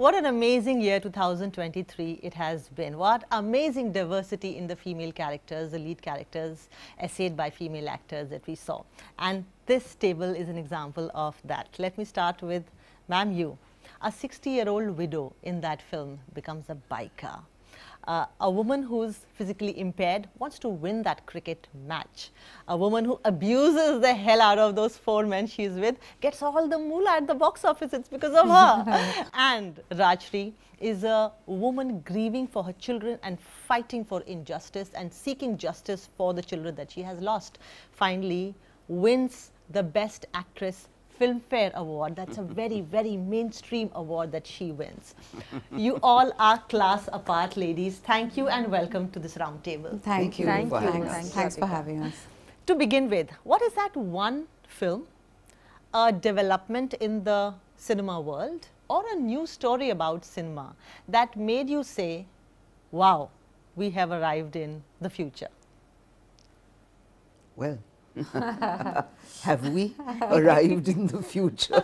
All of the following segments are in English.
What an amazing year 2023 it has been. What amazing diversity in the female characters, the lead characters essayed by female actors that we saw. And this table is an example of that. Let me start with ma'am, you. A 60-year-old widow in that film becomes a biker. A woman who's physically impaired wants to win that cricket match. A woman who abuses the hell out of those 4 men she's with gets all the moolah at the box office. It's because of her. And Rajshri is a woman grieving for her children and fighting for injustice and seeking justice for the children that she has lost. Finally, wins the Best Actress Filmfare Award. That's a very, very mainstream award that she wins. You all are class apart, ladies. Thank you and welcome to this round table. Thank you. Thanks for having us. To begin with, what is that one film, a development in the cinema world or a new story about cinema that made you say, wow, we have arrived in the future? Well, have we arrived in the future?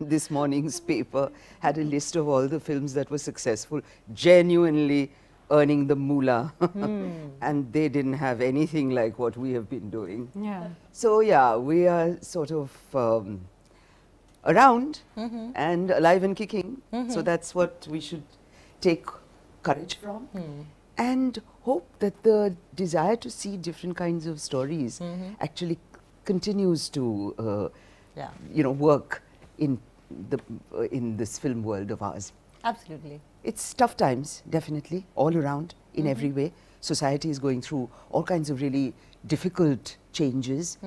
This morning's paper had a list of all the films that were successful, genuinely earning the moolah, and they didn't have anything like what we have been doing. Yeah. So yeah, we are sort of around and alive and kicking. So that's what we should take courage from. And hope that the desire to see different kinds of stories actually continues to, you know, work in this film world of ours. Absolutely. It's tough times, definitely, all around, in every way. Society is going through all kinds of really difficult changes,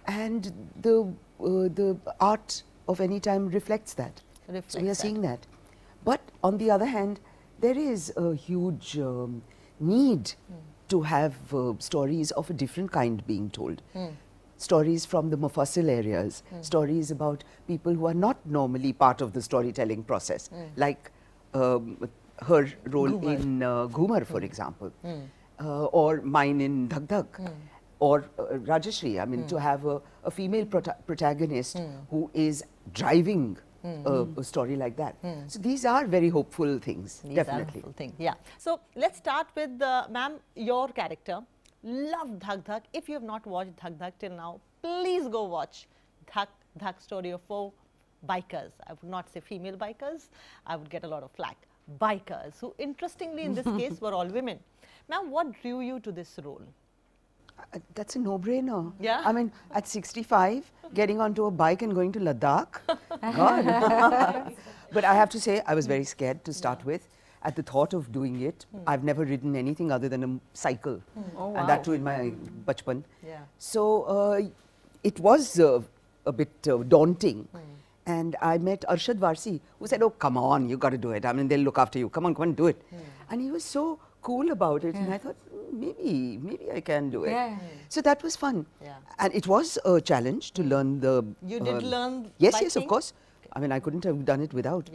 and the art of any time reflects that. So we are seeing that. But on the other hand, there is a huge need to have stories of a different kind being told. Stories from the Mufassil areas, stories about people who are not normally part of the storytelling process, like her role Ghoomer. in Ghoomer, for example, or mine in Dhak, or Rajshri. I mean, to have a female protagonist who is driving a story like that. So these are very hopeful things, definitely. Are hopeful things, yeah. So let's start with ma'am, your character. Love Dhak. If you have not watched Dhak till now, please go watch Dhak story of 4 bikers. I would not say female bikers. I would get a lot of flack. Bikers, who interestingly in this case were all women. Ma'am, what drew you to this role? That's a no-brainer. Yeah? I mean, at 65, getting onto a bike and going to Ladakh, God. But I have to say, I was very scared to start with. At the thought of doing it, I've never ridden anything other than a cycle, and that too in my bachpan. Yeah. So it was a bit daunting. And I met Arshad Varsi, who said, oh, come on, you got to do it. I mean, they'll look after you. Come on, do it. And he was so cool about it. And I thought, maybe I can do it. So that was fun. And it was a challenge to learn the... You did learn Yes, biking? yes, of course. I mean, I couldn't have done it without.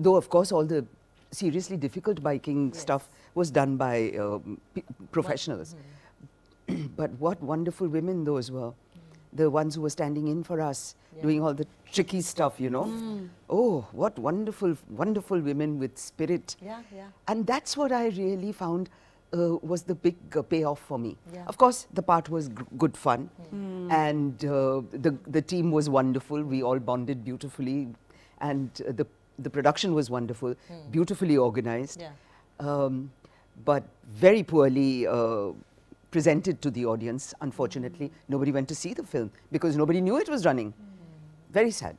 Though, of course, all the seriously difficult biking stuff was done by professionals. But what wonderful women those were. The ones who were standing in for us, doing all the tricky stuff, you know. Oh, what wonderful, wonderful women with spirit. And that's what I really found was the big payoff for me. Of course, the part was good fun, and the team was wonderful. We all bonded beautifully, and the production was wonderful, beautifully organized, but very poorly presented to the audience, unfortunately. Nobody went to see the film because nobody knew it was running. Very sad.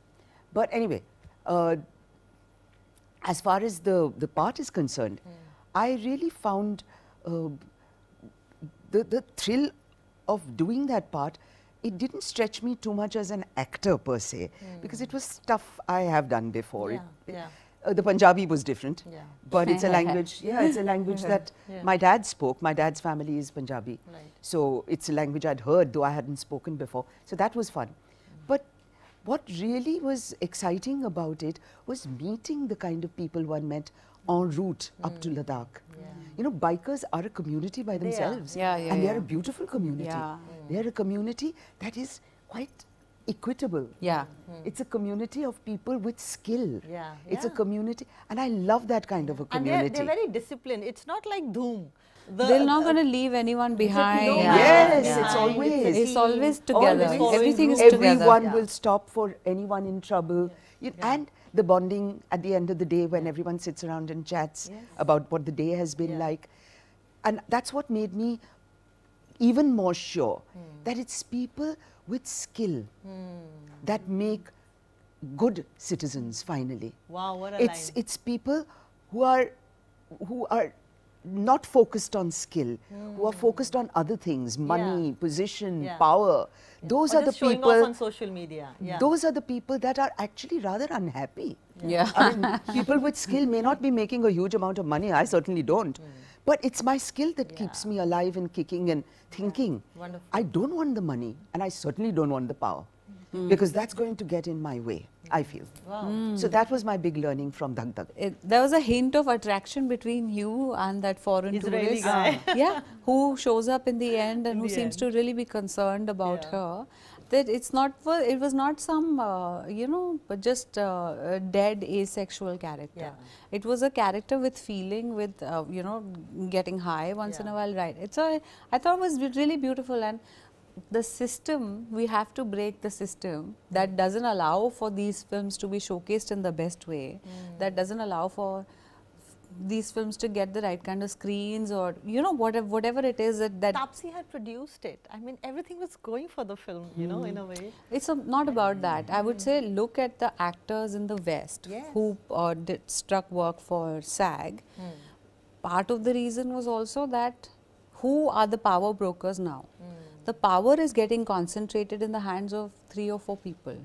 But anyway, as far as the part is concerned, I really found the thrill of doing that part. It didn't stretch me too much as an actor per se, because it was stuff I have done before. The Punjabi was different, but it's a language, it's a language that my dad spoke. My dad's family is Punjabi. So it's a language I'd heard, though I hadn't spoken before. So that was fun. But what really was exciting about it was meeting the kind of people one met en route up to Ladakh. You know, bikers are a community by themselves. And they're a beautiful community. They're a community that is quite equitable. Yeah. It's a community of people with skill. Yeah. It's a community, and I love that kind of a community. And they're very disciplined. It's not like Dhoom. They're not going to leave anyone behind. No, yes, yeah. it's always together. Everything is together. Everyone will stop for anyone in trouble. And the bonding at the end of the day when everyone sits around and chats about what the day has been like. And that's what made me even more sure that it's people with skill that make good citizens finally. Wow, what a line. It's people who are not focused on skill, who are focused on other things, money, position, power. Those are the people showing off on social media. Those are the people that are actually rather unhappy. Yeah. I mean, people with skill may not be making a huge amount of money. I certainly don't. But it's my skill that keeps me alive and kicking and thinking. Wonderful. I don't want the money, and I certainly don't want the power. Because that's going to get in my way, I feel. Wow. So that was my big learning from Dhak Dhak. There was a hint of attraction between you and that foreign Israeli tourist. guy. Who shows up in the end and who seems to really be concerned about her. That it was not some, but just a dead asexual character. It was a character with feeling, with, getting high once in a while, right? I thought it was really beautiful. And the system, we have to break the system that doesn't allow for these films to be showcased in the best way, that doesn't allow for these films to get the right kind of screens or, whatever it is that Taapsee had produced it. I mean, everything was going for the film, in a way. It's not about that. I would say look at the actors in the West who struck work for SAG. Part of the reason was also that who are the power brokers now? The power is getting concentrated in the hands of 3 or 4 people.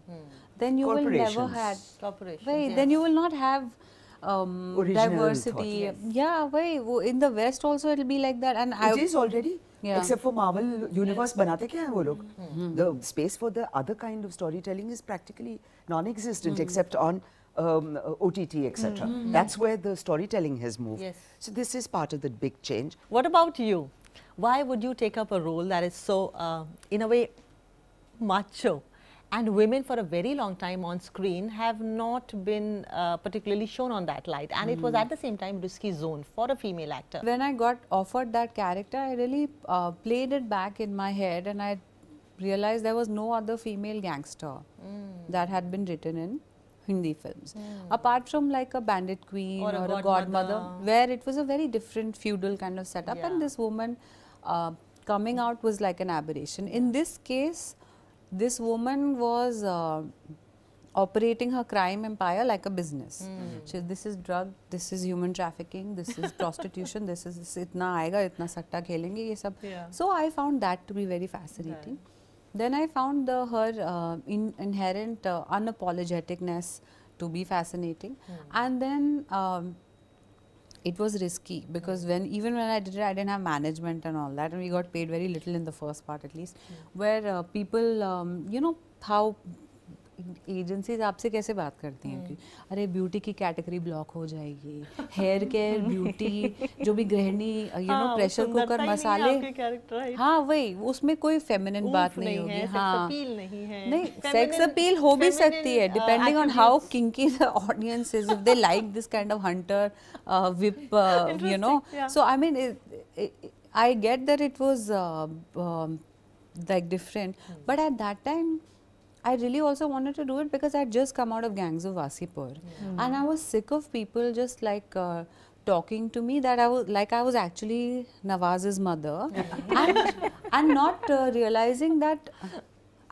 Then you will never have corporations. Then you will not have diversity. In the West also it will be like that. And it is already. Except for Marvel Universe, banate kya hai wo log? The space for the other kind of storytelling is practically non-existent, except on OTT, etc. That's where the storytelling has moved. So this is part of the big change. What about you? Why would you take up a role that is so, in a way, macho? And women for a very long time on screen have not been particularly shown on that light. And it was at the same time risky zone for a female actor. When I got offered that character, I really played it back in my head and I realized there was no other female gangster that had been written in Hindi films. Apart from like a bandit queen or a godmother, where it was a very different feudal kind of setup and this woman coming out was like an aberration. In this case, this woman was operating her crime empire like a business. So this is drug, this is human trafficking, this is prostitution, this is itna aayega, itna satta khelenge, ye sab. So I found that to be very fascinating. Then I found her inherent unapologeticness to be fascinating. And then it was risky because even when I did it, I didn't have management and all that, and we got paid very little in the first part at least, where people, how agencies आपसे कैसे बात करती हैं कि अरे beauty की category block हो जाएगी, हेयर केयर ब्यूटी जो भी गृहिणी प्रेशर कुकर मसाले, हाँ वही उसमें कोई फेमिनिन बात नहीं होगी, हाँ नहीं सेक्स अपील हो भी सकती है depending on how kinky the audience is, if they like this kind of Hunter whip, so I mean I get that it was like different, but at that time I really also wanted to do it because I had just come out of Gangs of Wasipur and I was sick of people just like talking to me that I was actually Nawaz's mother and not realizing that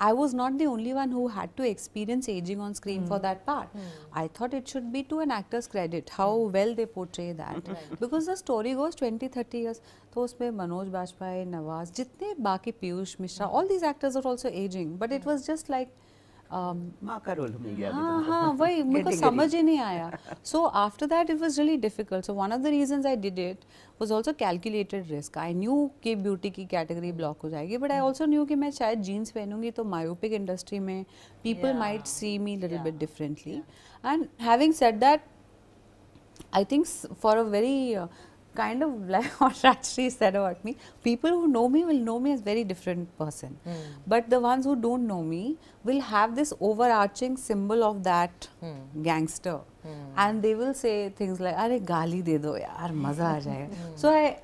I was not the only one who had to experience aging on screen for that part. I thought it should be to an actor's credit how well they portray that because the story goes 20-30 years. तो उसमें मनोज बाजपेयी, नवाज, जितने बाकी Piyush Mishra, all these actors are also aging, but it was just like माँ का role मिल गया, हाँ वही मुझको समझ ही नहीं आया. So after that it was really difficult. So one of the reasons I did it was also calculated risk. I knew कि beauty की category block हो जाएगी, but I also knew कि मैं शायद jeans पहनूंगी तो myopic industry में people might see me little bit differently. And having said that, I think for a very kind of like what Rajshri said about me, people who know me will know me as very different person. But the ones who don't know me will have this overarching symbol of that gangster. And they will say things like, "Arey gali de do yaar, maza aa jayega." So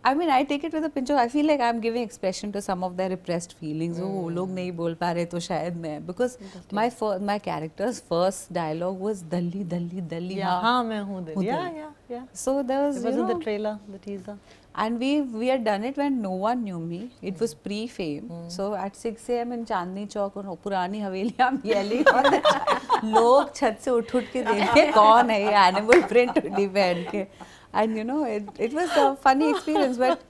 I mean, I take it with a pinch of, I feel like I'm giving expression to some of their repressed feelings. Oh, log nahi bol pa rahe, to shayad main. Because my character's first dialogue was Dalli, Dalli, Dalli. Yeah, haan main hu Dalli. Yeah. So there was, it was in the trailer, the teaser. And we had done it when no one knew me. It was pre-fame. So at 6 a.m. in Chandni Chowk on Purani Haveli, I'm yelling. Log chhat se uth ke dekhe kaun hai ye animal print hoodie pehen ke. And you know, it was a funny experience, but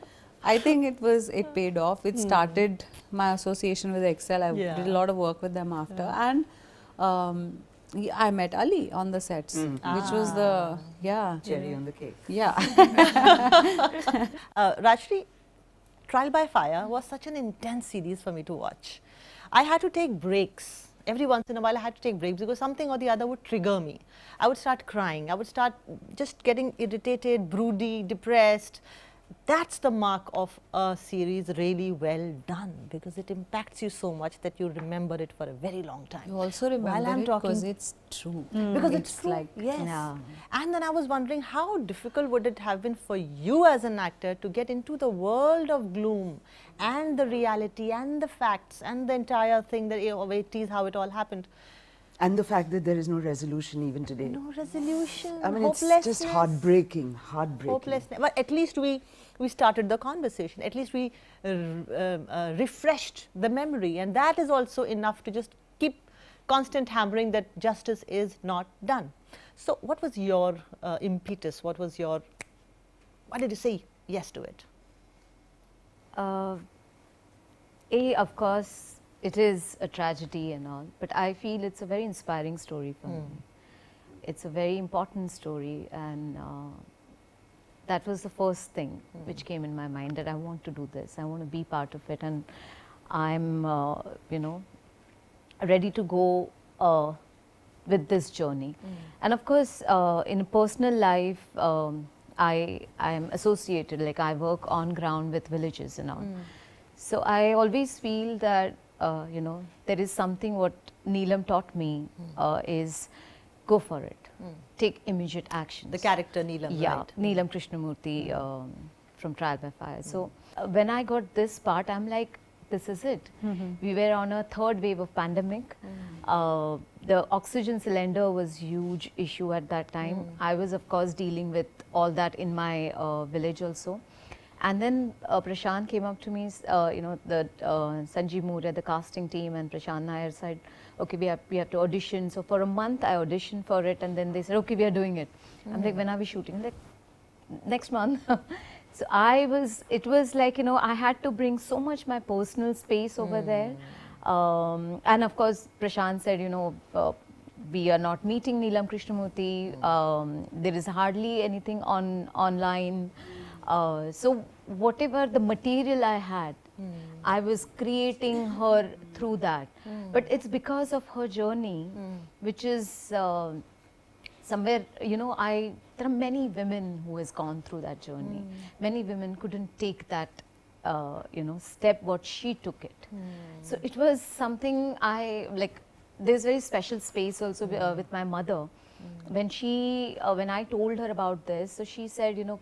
I think it paid off. It started my association with Excel. I did a lot of work with them after, and I met Ali on the sets, which was the cherry on the cake. Yeah. Rajshri, Trial by Fire was such an intense series for me to watch. I had to take breaks. Every once in a while I had to take breaks because something or the other would trigger me. I would start crying. I would start just getting irritated, broody, depressed. That's the mark of a series really well done, because it impacts you so much that you remember it for a very long time. You also remember it because it's true. Because it's true, like, yes. Yeah. And then I was wondering, how difficult would it have been for you as an actor to get into the world of gloom and the reality and the facts and the entire thing that of 80s, how it all happened. And the fact that there is no resolution even today. No resolution, I mean, it's just heartbreaking, heartbreaking. Hopelessness. But at least we started the conversation. At least we refreshed the memory. And that is also enough to just keep constant hammering that justice is not done. So what was your impetus? What was your, why did you say yes to it? Of course, it is a tragedy and all, but I feel it's a very inspiring story for me. It's a very important story, and that was the first thing which came in my mind, that I want to do this. I want to be part of it, and I'm, you know, ready to go with this journey. And of course, in a personal life, I am associated, like I work on ground with villages and all. So I always feel that, you know, there is something what Neelam taught me is go for it. Take immediate action. The character Neelam, yeah, right? Neelam Krishnamurthy from Trial by Fire. So when I got this part, I'm like, this is it. We were on a third wave of pandemic. The oxygen cylinder was huge issue at that time. I was of course dealing with all that in my village also. And then Prashant came up to me, you know, the Sanjeev Moorya, the casting team, and Prashant Nair said, okay, we have to audition. So for a month I auditioned for it, and then they said, okay, we are doing it. I'm like, when are we shooting? Like, next month. So it was like, you know, I had to bring so much my personal space over there. And of course, Prashant said, you know, we are not meeting Neelam Krishnamurthy. There is hardly anything online. So whatever the material I had, I was creating her through that. But it's because of her journey, which is somewhere, you know, there are many women who has gone through that journey. Many women couldn't take that, you know, step what she took it. So it was something there's very special space also with my mother. When I told her about this, so she said, you know,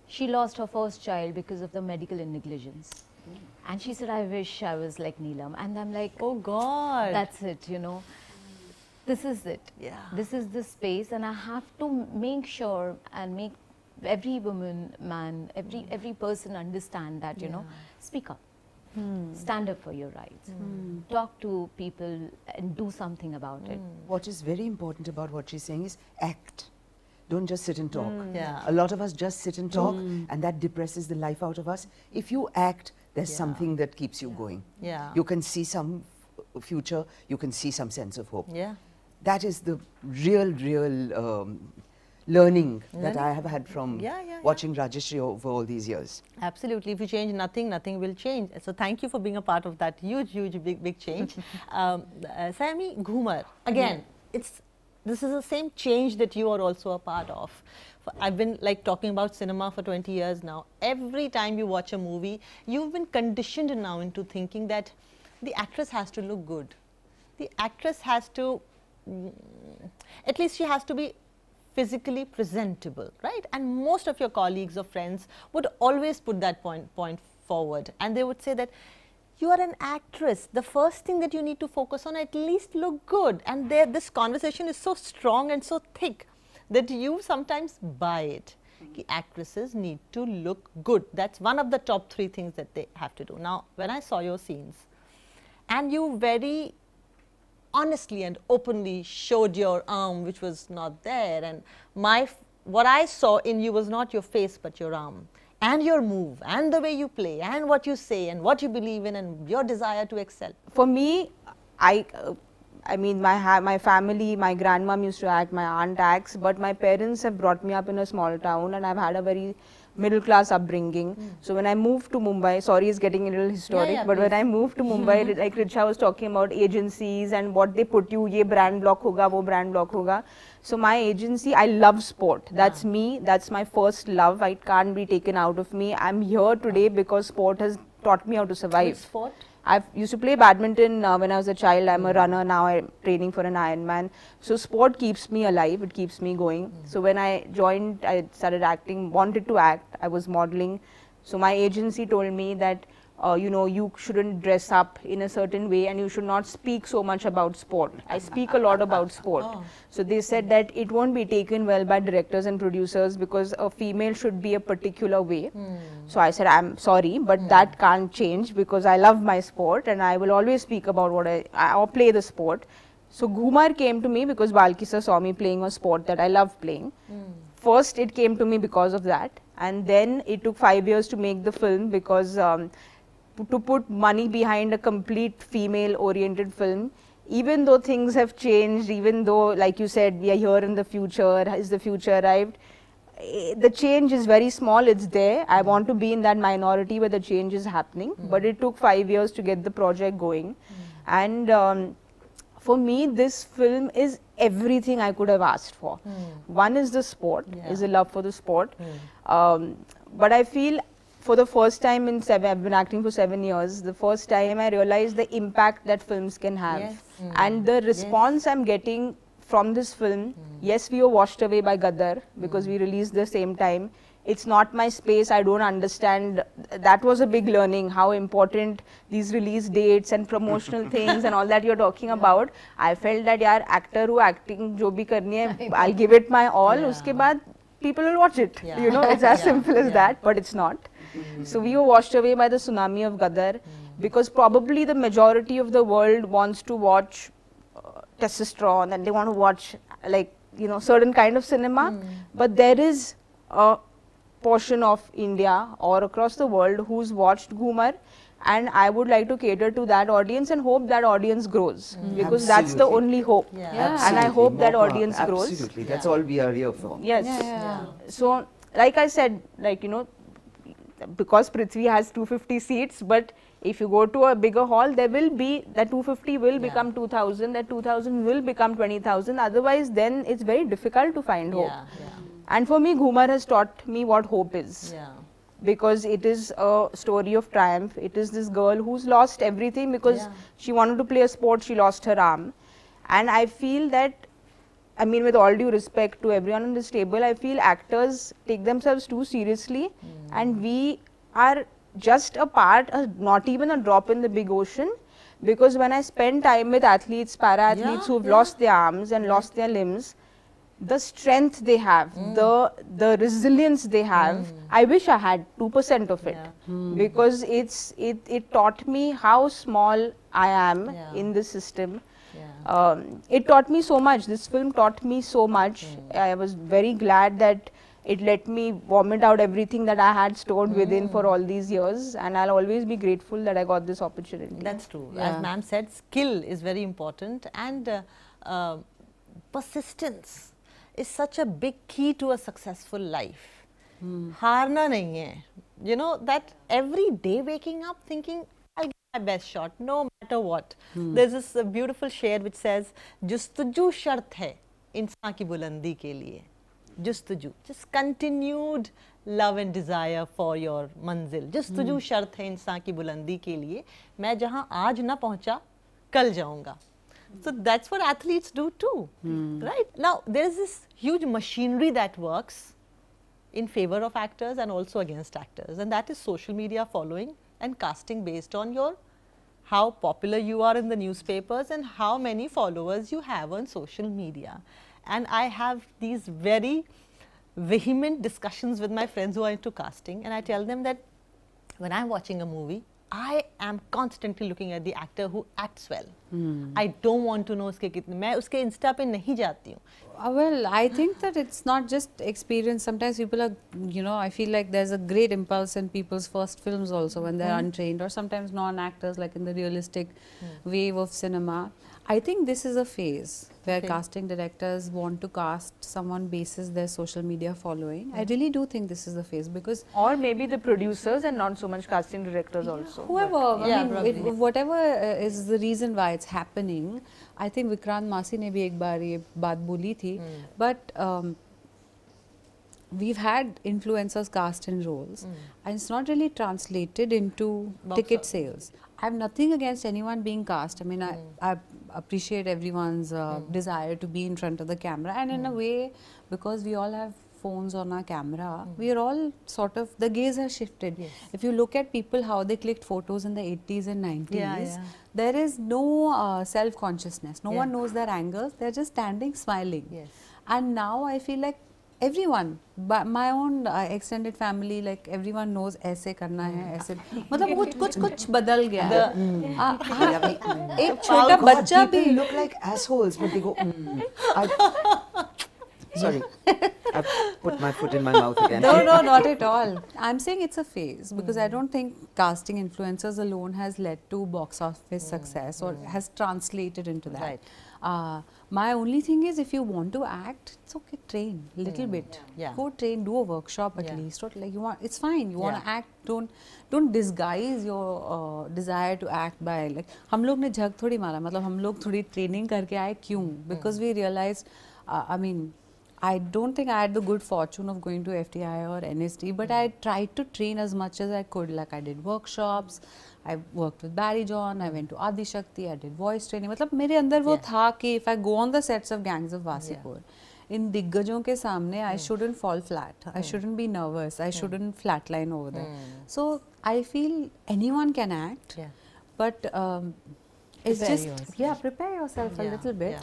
she lost her first child because of the medical negligence. And she said, I wish I was like Neelam. And I'm like, oh God. That's it, you know. This is it. Yeah. This is the space, and I have to make sure and make every woman, man, every person understand that, you know, speak up. Stand up for your rights. Talk to people and do something about it. What is very important about what she's saying is act. Don't just sit and talk. Yeah. A lot of us just sit and talk, and that depresses the life out of us. If you act, there's something that keeps you going. Yeah. You can see some future, you can see some sense of hope. Yeah. That is the real learning that I have had from watching Rajshri over all these years. Absolutely. If you change nothing, nothing will change. So thank you for being a part of that huge, big change. Saiyami, Ghoomer, again, it's this is the same change that you are also a part of. I've been like talking about cinema for 20 years now. Every time you watch a movie, you've been conditioned now into thinking that the actress has to look good. The actress has to, at least she has to be physically presentable, right? And most of your colleagues or friends would always put that point forward, and they would say that you are an actress. The first thing that you need to focus on, at least look good. And this conversation is so strong and so thick that you sometimes buy it. The actresses need to look good. That's one of the top 3 things that they have to do. Now, when I saw your scenes, and you very honestly and openly showed your arm, which was not there, and what I saw in you was not your face but your arm, and your move, and the way you play, and what you say, and what you believe in, and your desire to excel. For me, I mean, my family, my grandmom used to act, my aunt acts, but my parents have brought me up in a small town, and I've had a very middle class upbringing. So when I moved to Mumbai, sorry it's getting a little historic, but when I moved to Mumbai, like Richa was talking about agencies and what they put you, ye brand block hoga, wo brand block hoga. So my agency, I love sport. That's me, that's my first love. It can't be taken out of me. I'm here today because sport has taught me how to survive. Which sport? I used to play badminton when I was a child. I'm a runner now. I'm training for an Ironman. So sport keeps me alive. It keeps me going. So when I joined, I started acting, wanted to act. I was modeling. So my agency told me that, you know, you shouldn't dress up in a certain way and you should not speak so much about sport. I speak a lot about sport. So they said that it won't be taken well by directors and producers because a female should be a particular way. So I said, I'm sorry, but that can't change because I love my sport and I will always speak about what or play the sport. So Ghoomer came to me because Balkisa saw me playing a sport that I love playing. First, it came to me because of that, and then it took 5 years to make the film because to put money behind a complete female-oriented film, even though things have changed, even though, like you said, we are here in the future, has the future arrived, the change is very small, it's there. I want to be in that minority where the change is happening, but it took 5 years to get the project going. And for me, this film is everything I could have asked for. One is the sport, is a love for the sport. But I feel for the first time in I've been acting for 7 years, the first time I realized the impact that films can have. And the response I'm getting from this film, yes, we were washed away by Gaddar because we released the same time. It's not my space, I don't understand. That was a big learning, how important these release dates and promotional things and all that you're talking about. I felt that, yaar, actor who acting jo bhi karni hai, I'll give it my all, uske baad people will watch it. You know, it's as simple as that, but it's not. So we were washed away by the tsunami of Gaddar because probably the majority of the world wants to watch testosterone and they want to watch, like, you know, certain kind of cinema. But there is a portion of India or across the world who's watched Ghoomer, and I would like to cater to that audience and hope that audience grows because that's the only hope. And I hope that audience grows. Absolutely, that's all we are here for. Yes. So, like I said, like, you know, because Prithvi has 250 seats, but if you go to a bigger hall, there will be, that 250 will become 2000, that 2000 will become 20,000. Otherwise, then it's very difficult to find hope. And for me, Ghoomer has taught me what hope is. Because it is a story of triumph. It is this girl who's lost everything because she wanted to play a sport, she lost her arm. And I feel that, I mean, with all due respect to everyone on this table, I feel actors take themselves too seriously and we are just a part, not even a drop in the big ocean. Because when I spend time with athletes, para-athletes who've lost their arms and lost their limbs, the strength they have, the resilience they have, I wish I had 2% of it. Because it taught me how small I am in this system. It taught me so much. This film taught me so much. I was very glad that it let me vomit out everything that I had stored within for all these years, and I'll always be grateful that I got this opportunity. That's true. As ma'am said, skill is very important, and persistence is such a big key to a successful life. Harna nahi hai. You know, that every day waking up thinking, I'll give my best shot, no matter what. There's this beautiful share which says, Justuju shart hai, इंसान की बुलंदी के लिए, जुस्तजू, just continued love and desire for your मंजिल, जुस्तजू शर्त है इंसान की बुलंदी के लिए, मैं जहाँ आज ना पहुँचा कल जाऊँगा. So that's what athletes do too, right? Now there is this huge machinery that works in favor of actors and also against actors, and that is social media following and casting based on your how popular you are in the newspapers and how many followers you have on social media. And I have these very vehement discussions with my friends who are into casting, and I tell them that when I'm watching a movie, I am constantly looking at the actor who acts well. I don't want to know uske kitne, मैं उसके Insta पे नहीं जाती हूँ. Well, I think that it's not just experience. Sometimes people are, you know, I feel like there's a great impulse in people's first films also when they're untrained, or sometimes non-actors, like in the realistic wave of cinema. I think this is a phase where casting directors want to cast someone basis their social media following. I really do think this is a phase, because or maybe the producers and not so much casting directors also. Whoever, I mean, whatever is the reason why it's happening. I think Vikrant Masi ne bhi ek baar ye baat boli thi, but we've had influencers cast in roles, and it's not really translated into ticket sales. I have nothing against anyone being cast. I mean, I appreciate everyone's desire to be in front of the camera, and in a way, because we all have phones on our camera, we are all sort of, the gaze has shifted. If you look at people, how they clicked photos in the 80s and 90s, there is no self-consciousness. No one knows their angles. They're just standing smiling. And now I feel like everyone, my own extended family, like everyone knows ऐसे करना है, ऐसे, मतलब कुछ बदल गया. एक छोटा बच्चा भी look like assholes, but they go. Sorry, I put my foot in my mouth again. No, not at all. I'm saying it's a phase, because I don't think casting influencers alone has led to box office success or has translated into that. My only thing is, if you want to act, it's okay, train little bit. Go train, do a workshop at least. Or like you want, it's fine. You want to act. Don't disguise your desire to act by like. हम लोग ने झक थोड़ी मारा, मतलब हम लोग थोड़ी training करके आए क्यों? Because we realized, I mean, I don't think I had the good fortune of going to FTI or NST, but I tried to train as much as I could. Like I did workshops, I worked with Barry John, I went to Adi Shakti, I did voice training. मतलब मेरे अंदर वो था कि if I go on the sets of Gangs of Wasipur, in दिग्गजों के सामने, I shouldn't fall flat. I shouldn't be nervous. I shouldn't flatline over there. So I feel anyone can act, but it's just prepare yourself a little bit.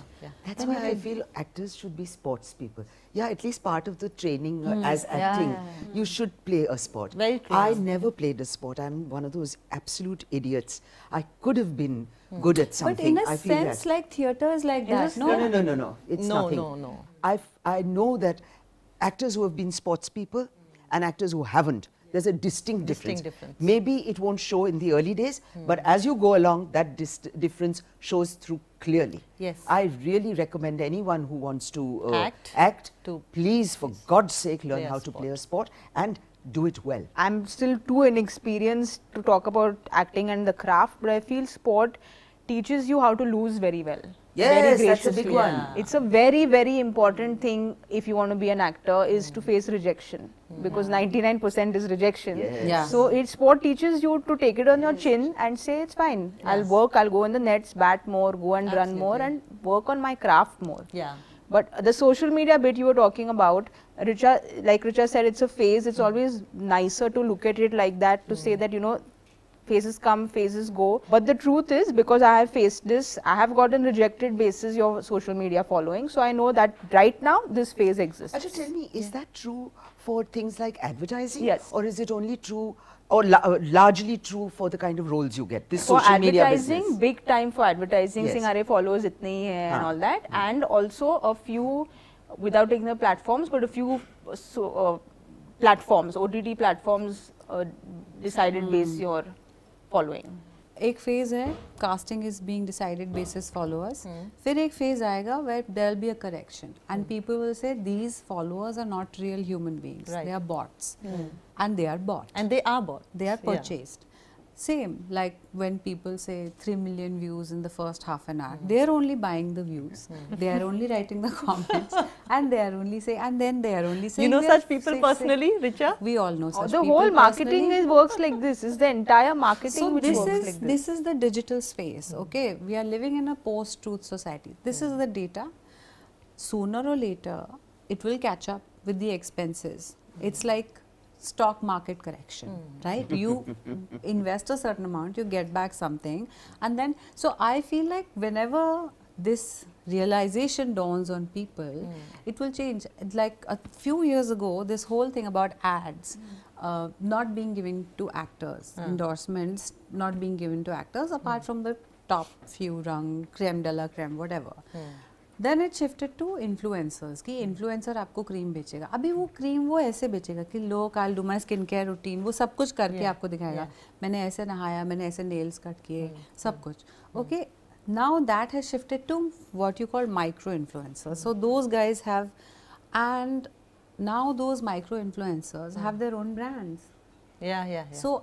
That's why I feel actors should be sports people. Yeah, at least part of the training as acting, you should play a sport. Very true. I never played a sport. I'm one of those absolute idiots. I could have been good at something. But in a sense, like theatre is like that. No. It's nothing. No. I know that actors who have been sports people and actors who haven't, there's a distinct difference. Maybe it won't show in the early days, but as you go along, that difference shows through clearly. I really recommend anyone who wants to act to please, for God's sake, learn how to play a sport and do it well. I'm still too inexperienced to talk about acting and the craft, but I feel sport teaches you how to lose very well. Yes, that's a big one. It's a very, very important thing if you want to be an actor, is to face rejection, because 99% is rejection. So sport teaches you to take it on your chin and say it's fine. I'll work, I'll go in the nets, bat more, go and run more, and work on my craft more. But the social media bit you were talking about, Richa, like Richa said, it's a phase. It's always nicer to look at it like that, to say that, you know, phases come, phases go. But the truth is, because I have faced this, I have gotten rejected basis your social media following. So I know that right now this phase exists. Actually, tell me, is that true for things like advertising? Yes. Or is it only true, or largely true for the kind of roles you get? This for social media advertising, business? big time for advertising, saying "Arey followers itne hi hai" and all that. And also a few, without taking the platforms, but a few platforms, OTT platforms decided base your following. एक phase है, casting is being decided basis followers. फिर एक phase आएगा where there will be a correction, and people will say these followers are not real human beings. They are bots, and they are bought. And they are bought. They are purchased. Same, like when people say 3 million views in the first half an hour, they are only buying the views, they are only writing the comments, and they are only saying, and then they are only saying. You know such people personally, Richa? We all know such the people. whole marketing works like this. Is the entire marketing So which works like this. this is the digital space. Okay, we are living in a post-truth society. This is the data. Sooner or later, it will catch up with the expenses. It's like stock market correction, right? You invest a certain amount, you get back something, and then, so I feel like whenever this realization dawns on people, it will change. Like a few years ago, this whole thing about ads not being given to actors, endorsements not being given to actors, apart from the top few rung, creme de la creme, whatever. Then it shifted to influencers कि influencer आपको cream बेचेगा. अभी वो cream वो ऐसे बेचेगा कि look, I'll do my skincare routine, वो सब कुछ करके आपको दिखाएगा. मैंने ऐसे नहाया, मैंने ऐसे nails cut किए, सब कुछ. Okay, now that has shifted to what you call micro influencers. So those guys have, and now those micro influencers have their own brands. Yeah. So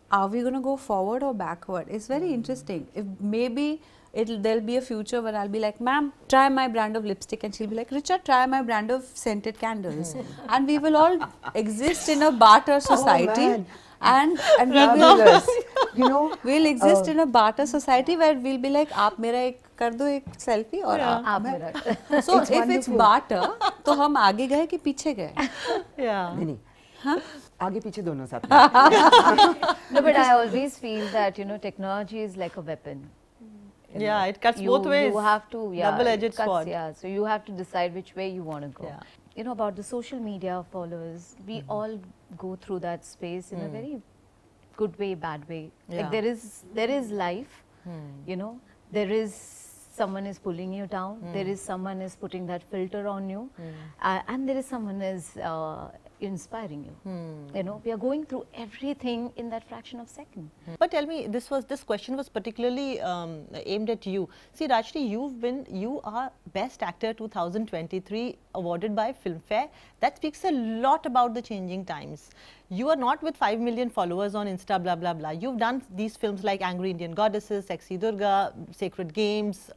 are we going to go forward or backward? It's very interesting. If maybe there'll be a future where I'll be like, ma'am, try my brand of lipstick, and she'll be like, Richa, try my brand of scented candles, and we will all exist in a barter society. And we will, you know, we'll exist in a barter society where we'll be like, आप मेरा एक कर दो एक selfie और आप मेरा. So if it's barter, तो हम आगे गए कि पीछे गए? Yeah. नहीं, हाँ, आगे पीछे दोनों साथ में. No, but I always feel that, you know, technology is like a weapon. Yeah, it cuts both ways. You have to, double-edged sword. Yeah, so you have to decide which way you want to go. Yeah. You know, about the social media followers, we all go through that space in a very good way, bad way. Yeah. Like there is life, you know, there is someone is pulling you down, there is someone is putting that filter on you, and there is someone is inspiring you. You know, we are going through everything in that fraction of a second. But tell me, this question was particularly aimed at you. See, Rajshri, you are Best Actor 2023 awarded by Filmfare. That speaks a lot about the changing times. You are not with 5 million followers on Insta, blah, blah, blah. You've done these films like Angry Indian Goddesses, Sexy Durga, Sacred Games,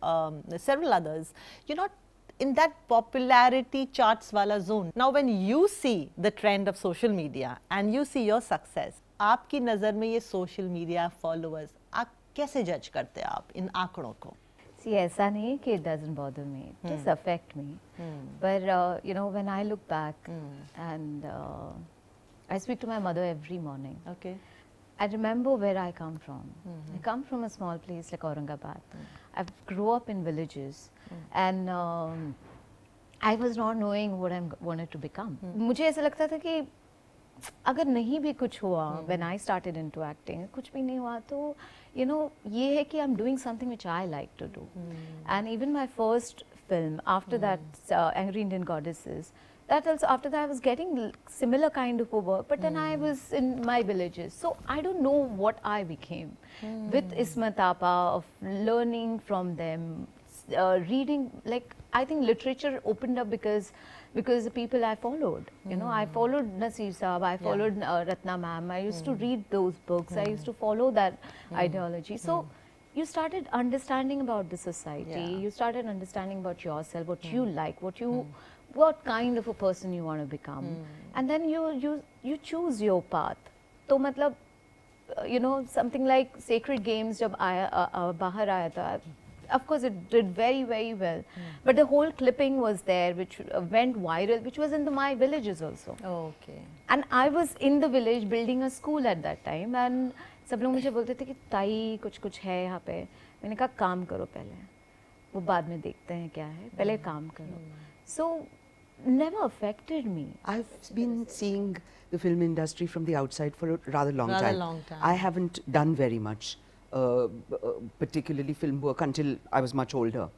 several others. You're not in that popularity charts wala zone. Now, when you see the trend of social media and you see your success, आपकी नज़र में ये social media followers, आप कैसे judge करते हैं आप इन आंकड़ों को? See, ऐसा नहीं है कि it doesn't bother me. It does affect me. But you know, when I look back and I speak to my mother every morning. Okay. I remember where I come from. I come from a small place like Aurangabad. I grew up in villages, and I was not knowing what I wanted to become. मुझे ऐसा लगता था कि अगर नहीं भी कुछ हुआ, when I started into acting, कुछ भी नहीं हुआ तो, you know, ये है कि I'm doing something which I like to do. And even my first film, after that, Angry Indian Goddesses, that also, after that I was getting similar kind of a work, but then I was in my villages. So I don't know what I became. With Ismat Apa, of learning from them, reading, like I think literature opened up because the people I followed, you know, I followed Nasir Saab, I followed Ratna ma'am, I used to read those books, I used to follow that ideology. So you started understanding about the society, you started understanding about yourself, what you like, what kind of a person you want to become, and then you choose your path. So matlab, you know, something like Sacred Games jab bahar aaya tha, of course it did very, very well, but the whole clipping was there which went viral, which was in my villages also. Okay. And I was in the village building a school at that time, and सब लोग मुझे बोलते थे कि ताई कुछ है यहाँ पे. मैंने कहा काम करो पहले, वो बाद में देखते हैं क्या है, पहले काम करो. So never affected me. I've been seeing the film industry from the outside for a rather long time. I haven't done very much, particularly film work, until I was much older.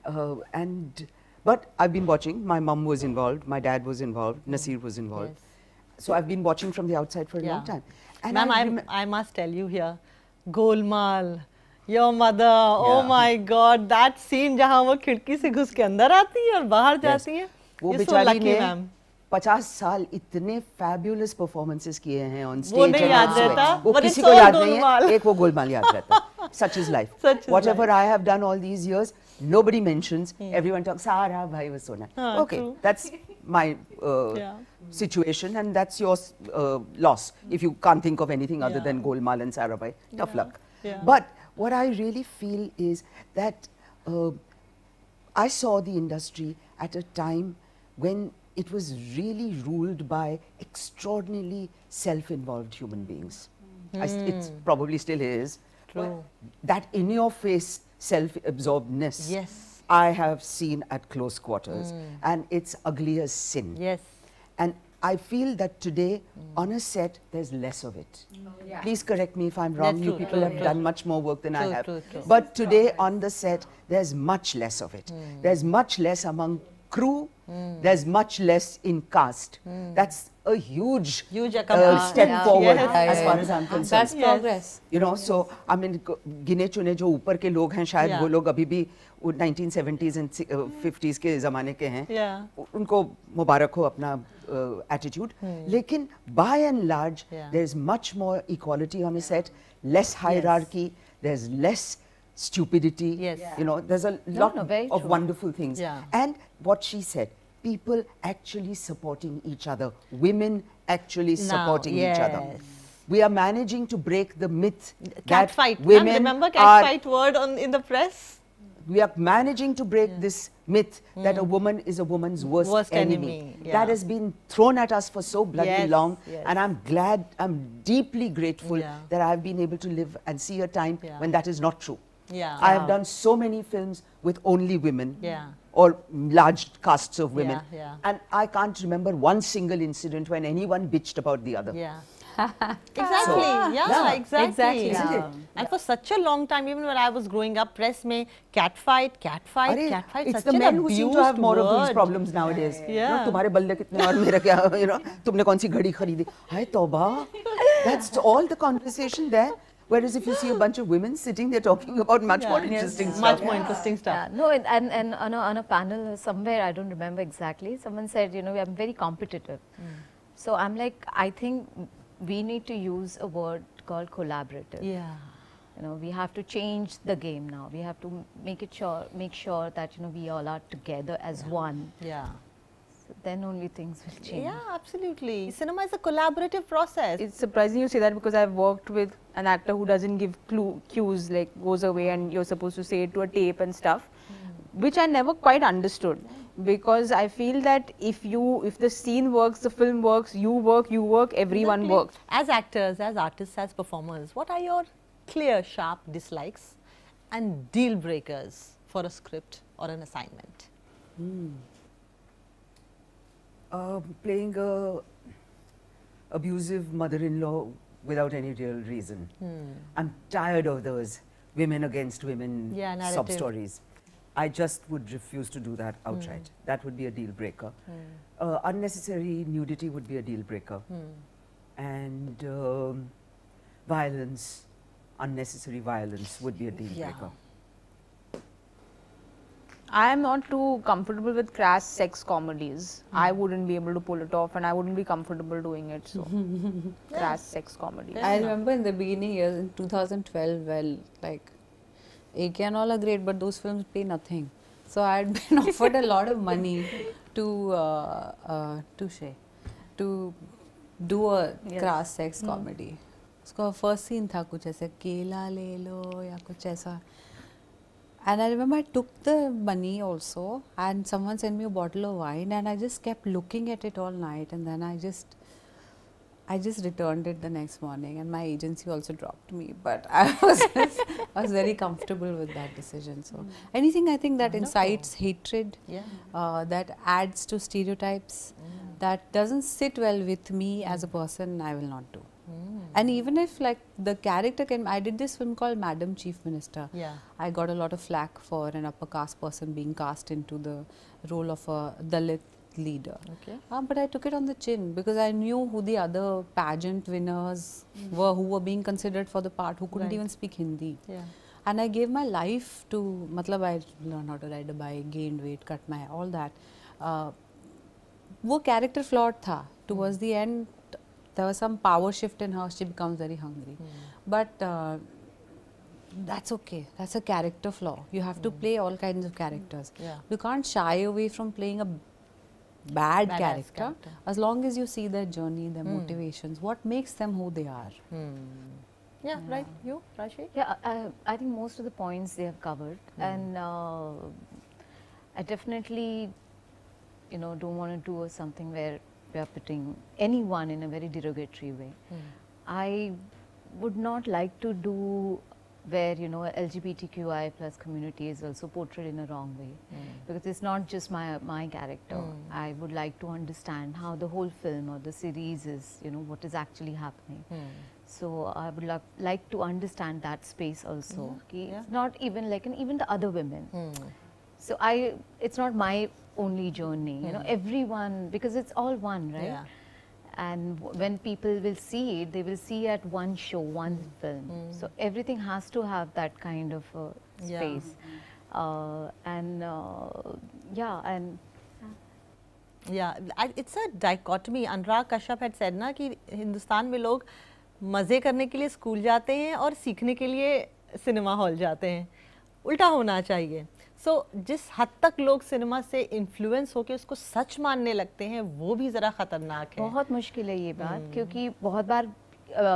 But I've been watching. My mum was involved, my dad was involved, Nasir was involved. Yes. So I've been watching from the outside for a long time. And Ma'am, I must tell you here, Golmaal, your mother, oh my God, that scene जहाँ वो खिड़की से घुस के अंदर आती है और बाहर जाती है. वो बेचारी ने 50 साल इतने fabulous performances किए हैं on stage. वो नहीं याद रहता. वो किसी को याद नहीं है. एक वो गोलमाल याद रहता. Such is life. Whatever I have done all these years, nobody mentions. Everyone talks. Sara bhai was so nice. Okay, that's my situation, and that's your loss. If you can't think of anything other than Golmaal and Sara bhai, tough luck. But what I really feel is that I saw the industry at a time when it was really ruled by extraordinarily self-involved human beings. It probably still is. True. That in-your-face self-absorbedness, yes, I have seen at close quarters, and it's ugly as sin. Yes. And I feel that today, on a set, there's less of it. Please correct me if I'm wrong. That's you true, people have done much more work than I have. True. But today, on the set, there's much less of it. There's much less among crew. There's much less in cast. That's a huge step forward as far as I'm concerned. That's progress. You know, so I mean, गिने चुने जो ऊपर के लोग हैं, शायद वो लोग अभी भी 1970s and 50s के ज़माने के हैं. उनको मुबारक हो अपना attitude. लेकिन by and large, there's much more equality on a set, less hierarchy, there's less stupidity. You know, there's a lot of wonderful things. And what she said, people actually supporting each other, women actually supporting each other. We are managing to break the myth that women remember catfight word in the press? We are managing to break this myth that a woman is a woman's worst enemy. That has been thrown at us for so bloody long, and I'm glad, I'm deeply grateful that I've been able to live and see a time when that is not true. I have done so many films with only women or large casts of women, and I can't remember one single incident when anyone bitched about the other. Exactly. Exactly. Isn't it? And for such a long time, even when I was growing up, press mein catfight. It's the men who seem to have more of these problems nowadays. You know, तुम्हारे बल्ले कितने और मेरा क्या, you know, तुमने कौन सी घड़ी खरीदी? हाय तौबा. That's all the conversation there. Whereas if you see a bunch of women sitting there talking about much more interesting stuff. Much more interesting stuff. No, and on a panel somewhere, I don't remember exactly, someone said, you know, I'm very competitive. So I'm like, I think we need to use a word called collaborative. You know, we have to change the game now. We have to make sure that, you know, we all are together as one. So then only things will change. Yeah, absolutely. Cinema is a collaborative process. It's surprising you say that, because I've worked with an actor who doesn't give cues, like goes away and you're supposed to say it to a tape and stuff, which I never quite understood. Because I feel that if the scene works, the film works, you work, everyone works. As actors, as artists, as performers, what are your clear, sharp dislikes and deal breakers for a script or an assignment? Playing a abusive mother-in-law without any real reason. I'm tired of those women against women sob stories. I just would refuse to do that outright. That would be a deal breaker. Unnecessary nudity would be a deal breaker. And violence, unnecessary violence would be a deal breaker. I am not too comfortable with crass sex comedies. I wouldn't be able to pull it off, and I wouldn't be comfortable doing it. So, crass sex comedies. I remember in the beginning years, in 2012, well, like, AK and all are great, but those films pay nothing. So I had been offered a lot of money to do a crass sex comedy. उसका first scene था कुछ ऐसे केला ले लो या कुछ ऐसा. And I remember I took the money also, and someone sent me a bottle of wine, and I just kept looking at it all night, and then I just returned it the next morning, and my agency also dropped me, but I was very comfortable with that decision. So anything I think that incites hatred, that adds to stereotypes, that doesn't sit well with me as a person, I will not do. And even if like the character I did this film called Madam Chief Minister. I got a lot of flack for an upper caste person being cast into the role of a Dalit leader. But I took it on the chin, because I knew who the other pageant winners were, who were being considered for the part, who couldn't even speak Hindi. And I gave my life to, I learned how to ride a bike, gained weight, cut my hair, all that. वो character flawed था. Towards the end, there was some power shift in her. She becomes very hungry. But that's okay. That's a character flaw. You have to play all kinds of characters. You can't shy away from playing a bad character as long as you see their journey, their motivations, what makes them who they are. Yeah, right. You, Rajshri? Yeah, I think most of the points they have covered, and I definitely, you know, don't want to do something where we are putting anyone in a very derogatory way. I would not like to do where, you know, LGBTQI plus community is also portrayed in a wrong way, because it's not just my character. I would like to understand how the whole film or the series is, you know, what is actually happening. So I would like to understand that space also. It's not even like, and even the other women. So it's not my only journey, you know, everyone, because it's all one, right? And when people will see it, they will see at one show, one film. So everything has to have that kind of space. It's a dichotomy. Anurag Kashyap had said ना कि हिंदुस्तान में लोग मज़े करने के लिए school जाते हैं और सीखने के लिए सिनेमा हॉल जाते हैं. उल्टा होना चाहिए. जिस हद तक लोग सिनेमा से इन्फ्लुएंस होकर उसको सच मानने लगते हैं, वो भी ज़रा ख़तरनाक है. बहुत मुश्किल है ये बात, क्योंकि बहुत बार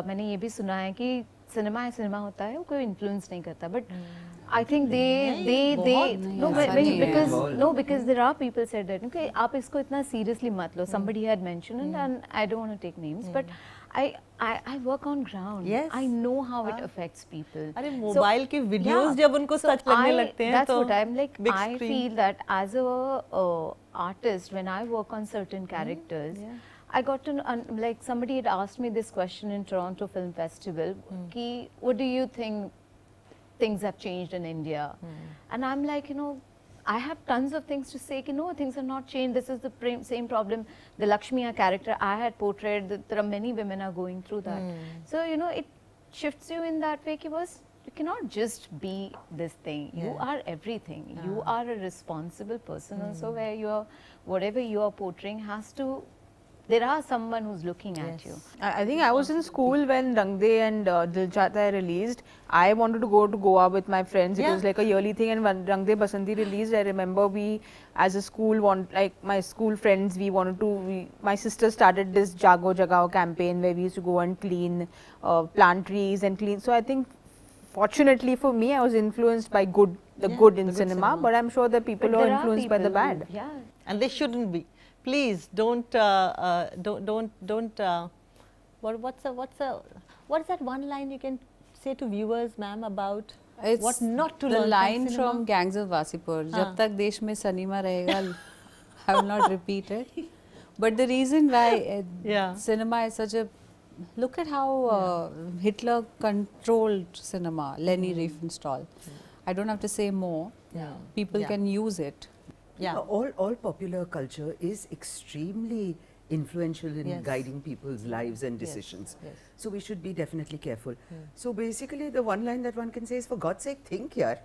मैंने ये भी सुना है कि सिनेमा होता है, वो कोई इन्फ्लुएंस नहीं करता. But I think because there are people said that, okay, आप इसको इतना seriously मत लो. Somebody had mentioned, and I don't want to take names, but I work on ground. Yes. I know how it affects people. अरे mobile के videos जब उनको सच लगने लगते हैं, that's what I'm like. I feel that as a artist, when I work on certain characters, I got to like somebody had asked me this question in Toronto Film Festival. Ki, what do you think things have changed in India? And I'm like, you know, I have tons of things to say. No, things have not changed. This is the same problem. The Lakshmiya character I had portrayed, there are many women are going through that. So, you know, it shifts you in that way. You cannot just be this thing. You are everything. You are a responsible person also, where you are, whatever you are portraying has to, there are someone who's looking at you. I think I was in school when Rang De and Dil Chahta released. I wanted to go to Goa with my friends. It was like a yearly thing, and when Rang De Basanti released, I remember we as a school, like my school friends, we wanted to, my sister started this Jago Jagao campaign where we used to go and clean, plant trees and clean. So I think fortunately for me, I was influenced by the good in cinema, but I'm sure that people are influenced by the bad. And they shouldn't be. Please don't. What is that one line you can say to viewers, ma'am, about what not to learn? The line from Gangs of Wasipur. Jab tak desh mein cinema rahega, I will not repeat it. But the reason why cinema is such a, look at how Hitler controlled cinema. Leni Riefenstahl. I don't have to say more. People can use it. All popular culture is extremely influential in guiding people's lives and decisions. So we should be definitely careful. So basically the one line that one can say is, for God's sake, think yaar.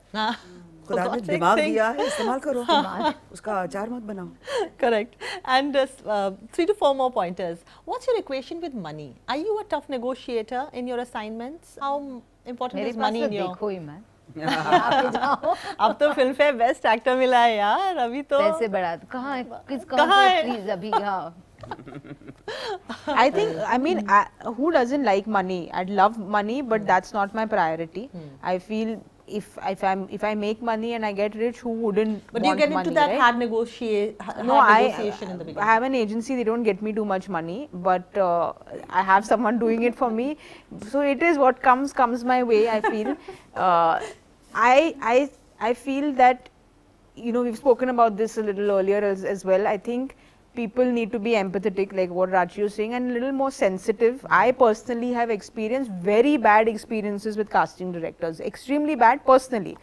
खुदा ने दिमाग दिया है, इस्तेमाल करो. उसका अचार मत बनाओ. Correct. And 3 to 4 more pointers. What's your equation with money? Are you a tough negotiator in your assignments? How important is money in your? देखो ही मैं. अब तो फिल्म फेयर बेस्ट एक्टर मिला है यार. अभी तो पैसे बढ़ा दो. कहाँ है प्लीज अभी? I think, I mean, who doesn't like money? I'd love money, but that's not my priority. I feel if I make money and I get rich, who wouldn't But want you get money, into that right? hard negotiation in the beginning. I have an agency, they don't get me too much money, but I have someone doing it for me. So it is what comes my way, I feel. I feel that, you know, we've spoken about this a little earlier as well. I think people need to be empathetic, like what Rajshri was saying, and a little more sensitive. I personally have experienced very bad experiences with casting directors, extremely bad personally,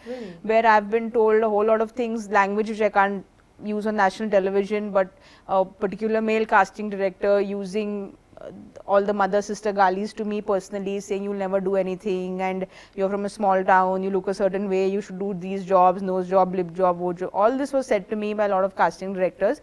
where I've been told a whole lot of things, language which I can't use on national television, but a particular male casting director using all the mother sister galis to me personally, saying you'll never do anything and you're from a small town, you look a certain way, you should do these jobs, nose job, lip job, wo job. All this was said to me by a lot of casting directors.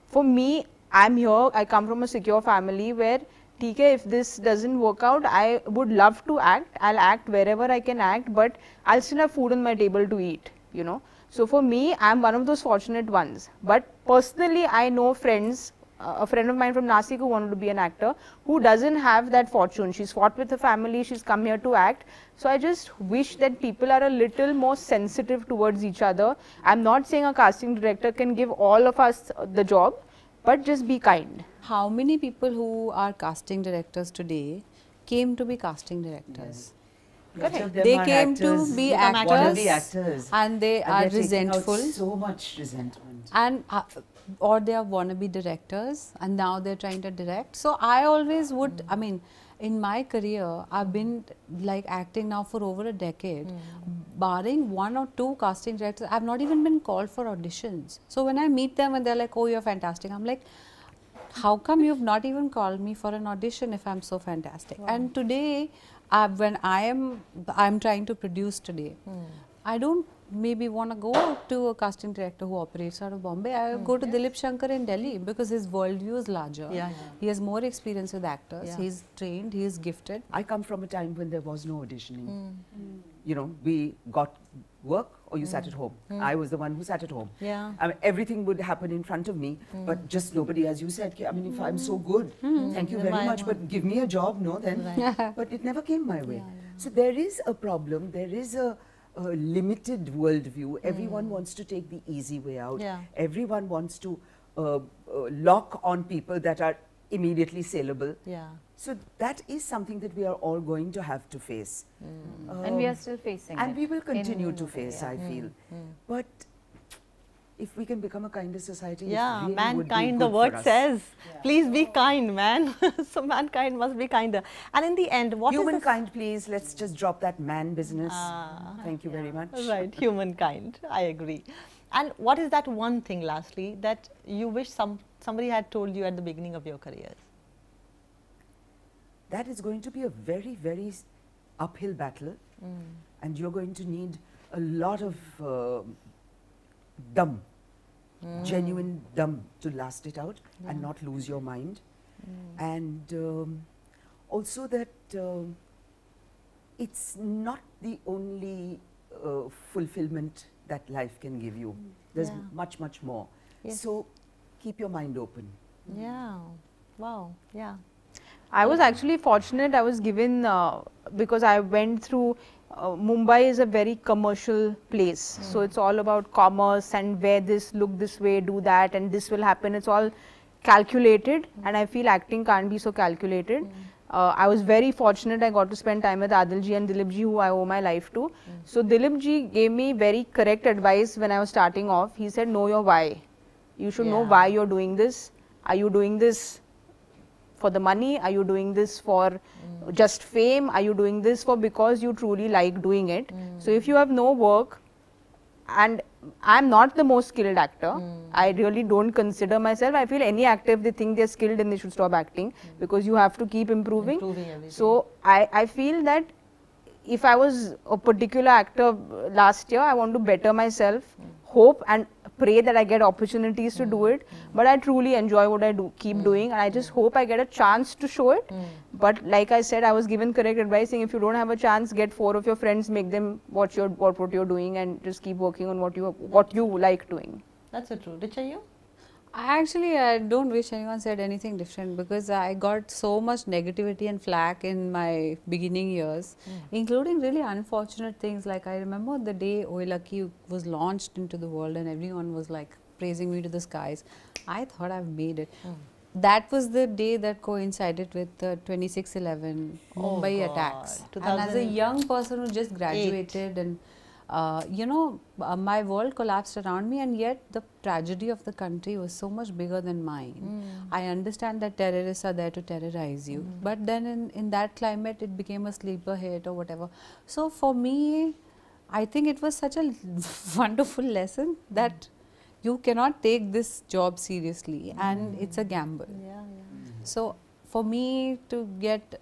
For me, I'm here, I come from a secure family where, TK, if this doesn't work out, I would love to act, I'll act wherever I can act, but I'll still have food on my table to eat, you know. So for me, I'm one of those fortunate ones. But personally, I know friends, a friend of mine from Nashik who wanted to be an actor, who doesn't have that fortune. She's fought with her family, she's come here to act. So I just wish that people are a little more sensitive towards each other. I'm not saying a casting director can give all of us the job, but just be kind. How many people who are casting directors today came to be casting directors? Correct. They came to be actors, and they are resentful. So much resentment. And or they are wannabe directors, and now they're trying to direct. So I always would, I mean, in my career, I've been like acting now for over a decade. Barring 1 or 2 casting directors, I've not even been called for auditions. So when I meet them and they're like, oh, you're fantastic, I'm like, how come you've not even called me for an audition if I'm so fantastic? Wow. And today, when I'm trying to produce today, I don't maybe want to go to a casting director who operates out of Bombay. I go to Dilip Shankar in Delhi because his worldview is larger. He has more experience with actors. He's trained, he is gifted. I come from a time when there was no auditioning. You know, we got work or you sat at home. I was the one who sat at home. I mean, everything would happen in front of me, but just nobody, as you said, I mean, if I'm so good, thank you very much, but give me a job, no, then. But it never came my way. So there is a problem, there is a limited worldview. Everyone wants to take the easy way out. Everyone wants to lock on people that are immediately saleable. So that is something that we are all going to have to face. And we are still facing and we will continue to face, I feel. But if we can become a kinder society, it really mankind, would be the good word for us. says, please be kind, man. So mankind must be kinder. And in the end, what humankind, please, let's just drop that man business. Thank you very much. Right, humankind, I agree. And what is that one thing, lastly, that you wish somebody had told you at the beginning of your careers? That is going to be a very, very uphill battle, and you're going to need a lot of dum, genuine dum, to last it out and not lose your mind. And also that it's not the only fulfillment that life can give you. There's much, much more. So keep your mind open. Wow. I was actually fortunate. I was given, because I went through, Mumbai is a very commercial place. So it's all about commerce and wear this, look this way, do that, and this will happen. It's all calculated, and I feel acting can't be so calculated. I was very fortunate. I got to spend time with Adilji and Dilipji, who I owe my life to. So Dilipji gave me very correct advice when I was starting off. He said, know your why. You should know why you're doing this. Are you doing this for the money? Are you doing this for just fame? Are you doing this for because you truly like doing it? So if you have no work, and I'm not the most skilled actor, I really don't consider myself. I feel any actor, if they think they're skilled, then they should stop acting, because you have to keep improving. So I feel that if I was a particular actor last year, I want to better myself, hope and pray that I get opportunities to do it, but I truly enjoy what I do, keep doing, and I just hope I get a chance to show it. But like I said, I was given correct advice saying, if you don't have a chance, get 4 of your friends, make them watch what you're doing, and just keep working on what you like doing. That's so true. Richa, you? I don't wish anyone said anything different, because I got so much negativity and flack in my beginning years, including really unfortunate things. Like I remember the day Oi Lucky was launched into the world and everyone was like praising me to the skies. I thought I've made it. That was the day that coincided with the 26/11 Mumbai attacks. And as a young person who just graduated and my world collapsed around me, and yet the tragedy of the country was so much bigger than mine. I understand that terrorists are there to terrorize you, but then in that climate it became a sleeper hit or whatever. So for me, I think it was such a wonderful lesson that you cannot take this job seriously, and it's a gamble. So for me to get,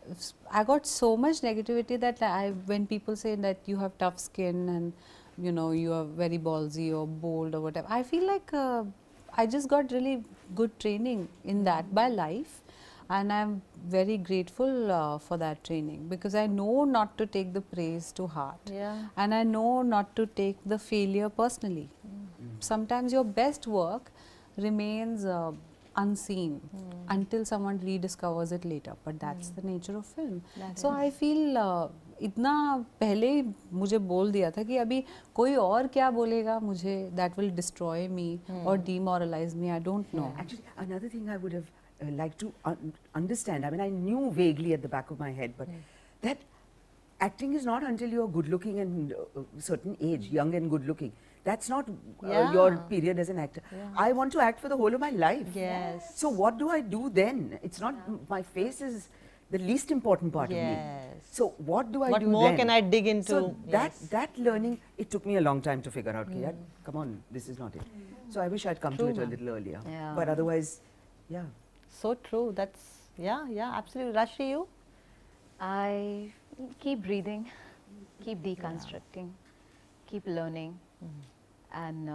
I got so much negativity that when people say that you have tough skin and you are very ballsy or bold or whatever, I feel like I just got really good training in that by life, and I'm very grateful for that training, because I know not to take the praise to heart, and I know not to take the failure personally. Sometimes your best work remains unseen until someone rediscovers it later, but that's the nature of film. So I feel इतना पहले ही मुझे बोल दिया था कि अभी कोई और क्या बोलेगा मुझे, that will destroy me or demoralize me, I don't know. Actually, another thing I would have liked to understand, I mean, I knew vaguely at the back of my head, but that acting is not until you're good looking and certain age, young and good looking. That's not your period as an actor. I want to act for the whole of my life. Yes. So what do I do then? It's not, my face is the least important part of me. So what do I do then? What more can I dig into? So that learning, it took me a long time to figure out, come on, this is not it. So I wish I'd come to it a little earlier. But otherwise, So true. That's, absolutely. Rajshri, you? I keep breathing, keep deconstructing, keep learning. And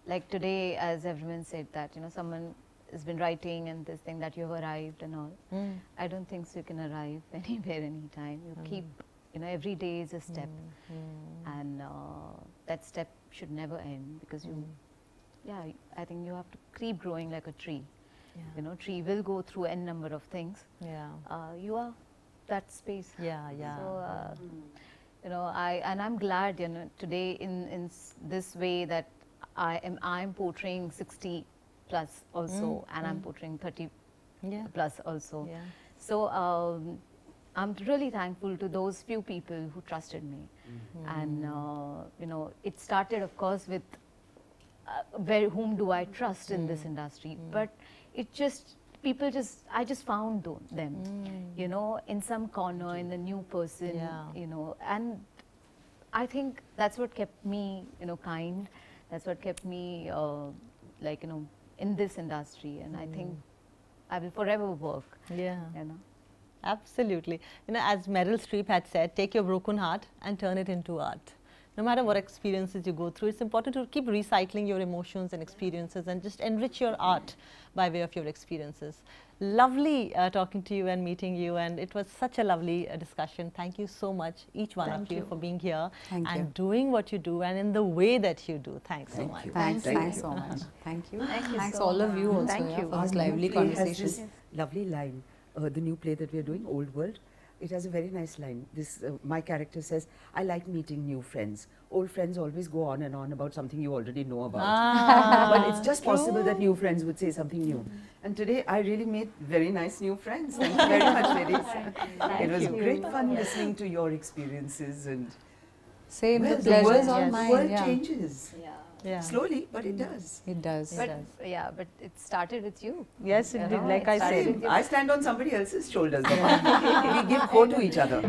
like today, as everyone said that, you know, someone has been writing and this thing that you have arrived and all. I don't think so you can arrive anywhere, anytime. You keep, you know, every day is a step. And that step should never end, because you, I think you have to keep growing like a tree. You know, tree will go through n number of things. You are that space. So, you know, I'm glad, you know, today in this way that I'm portraying 60 plus also, and I'm portraying 30 plus also. So I'm really thankful to those few people who trusted me. And you know, it started, of course, with whom do I trust in this industry, but it just, I just found them, you know, in some corner, in a new person, you know, and I think that's what kept me, you know, kind. That's what kept me, like, you know, in this industry, and I think I will forever work. You know. Absolutely. You know, as Meryl Streep had said, take your broken heart and turn it into art. No matter what experiences you go through, it's important to keep recycling your emotions and experiences and just enrich your art by way of your experiences. Lovely talking to you and meeting you, and it was such a lovely discussion. Thank you so much, each one of you, for being here and doing what you do and in the way that you do. Thanks so much. Thanks so much. Thank you. Thanks all of you also for this lively conversation. This lovely line, the new play that we are doing, Old World. It has a very nice line. This, my character says, I like meeting new friends. Old friends always go on and on about something you already know about. But it's just possible that new friends would say something new. And today I really made very nice new friends. Thank you very much, ladies. It was great fun listening to your experiences. And same, the pleasure is all mine. The world changes. Slowly, but it does. It does. But but it started with you. Yes, it did. Like I said, I stand on somebody else's shoulders. We give hope to each other.